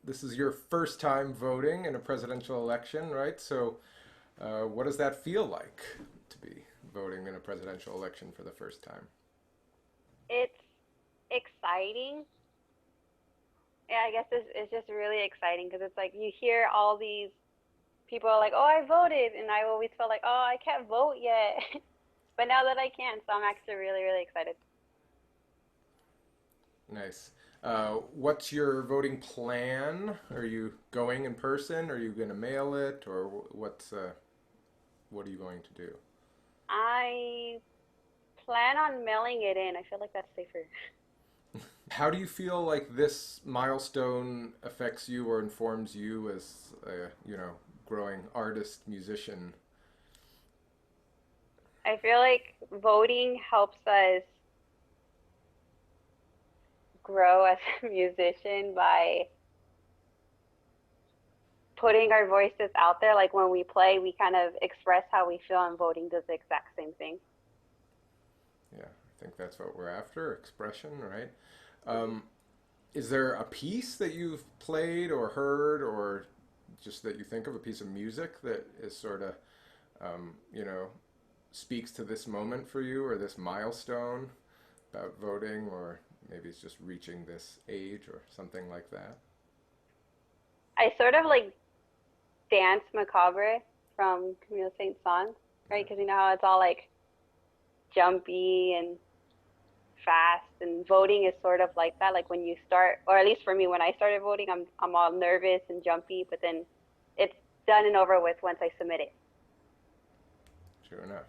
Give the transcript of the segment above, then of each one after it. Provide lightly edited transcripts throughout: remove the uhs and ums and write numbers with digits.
This is your first time voting in a presidential election, right? So, what does that feel like to be voting in a presidential election for the first time? It's exciting. Yeah, I guess it's just really exciting because it's like you hear all these people are like, "Oh, I voted," and I always felt like, "Oh, I can't vote yet," but now that I can, so I'm actually really, really excited. Nice. What's your voting plan? Are you going in person? Are you going to mail it, or what are you going to do? I plan on mailing it in. I feel like that's safer. How do you feel like this milestone affects you or informs you as a, growing artist, musician? I feel like voting helps us grow as a musician by putting our voices out there. Like when we play, we kind of express how we feel, and voting does the exact same thing. Yeah, I think that's what we're after, expression, right? Hmm. Um, is there a piece that you've played or heard or just that you think of, a piece of music that is sort of, um, you know, speaks to this moment for you or this milestone about voting, or maybe it's just reaching this age or something like that? I sort of like dance macabre from Camille Saint-Saëns, right? Yeah. Because you know how it's all like jumpy and fast, and voting is sort of like that. Like when you start, or at least for me, when I started voting, I'm all nervous and jumpy, but then it's done and over with once I submit it. True enough.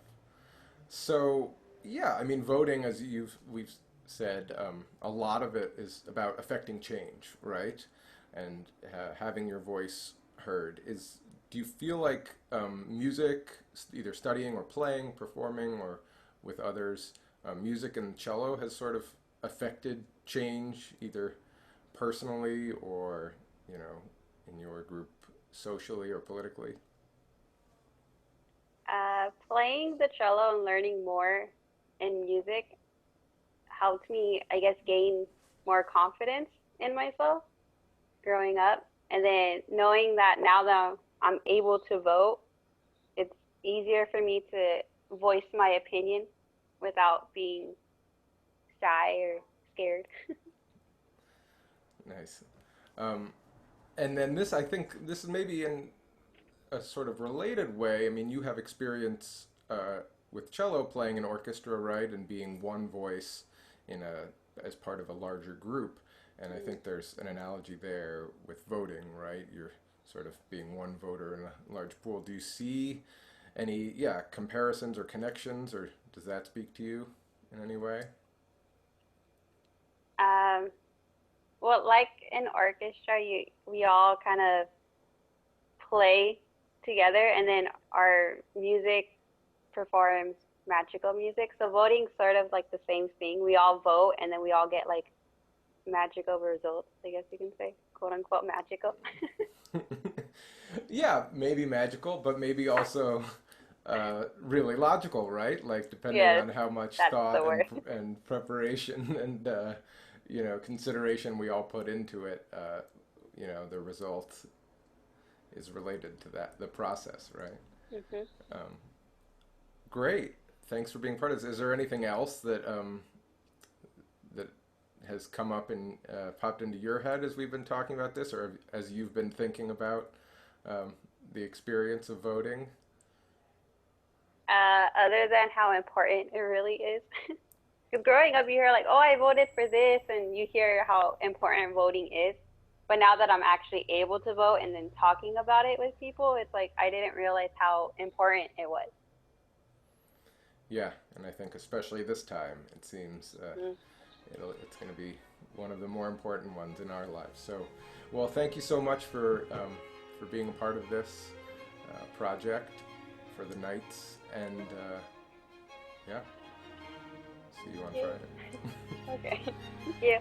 So, yeah, I mean, voting, as we've said, a lot of it is about affecting change, right? And having your voice heard. Do you feel like music, either studying or playing, performing, or with others, music and cello has sort of affected change, either personally or in your group socially or politically? Playing the cello and learning more in music helped me, I guess, gain more confidence in myself growing up. And then knowing that now that I'm able to vote, it's easier for me to voice my opinion without being shy or scared. Nice. Um, and then this, I think, this is maybe in a sort of related way. I mean, you have experience with cello playing an orchestra, right, and being one voice in a as part of a larger group. And I Mm. think there's an analogy there with voting, right? You're sort of being one voter in a large pool. Do you see any, yeah, comparisons or connections, or does that speak to you in any way? Um, well, like in orchestra, we all kind of play together, and then our music performs magical music. So voting sort of like the same thing. We all vote, and then we all get like magical results. I guess you can say, quote unquote, magical. Yeah, maybe magical, but maybe also really logical, right? Like depending Yes, on how much that's the thought word. and preparation and consideration we all put into it, the result is related to that the process, right? Hmm. Um, Great. Thanks for being part of this. Is there anything else that has come up and popped into your head as we've been talking about this, or as you've been thinking about um, the experience of voting? Other than how important it really is. Because growing up, you hear like, "Oh, I voted for this," and you hear how important voting is. But now that I'm actually able to vote and then talking about it with people, it's like I didn't realize how important it was. Yeah, and I think especially this time, it seems Mm. it's going to be one of the more important ones in our lives. So, well, thank you so much for being a part of this project for the nights, and yeah, see you on Thank Friday. you. Okay. Thank you.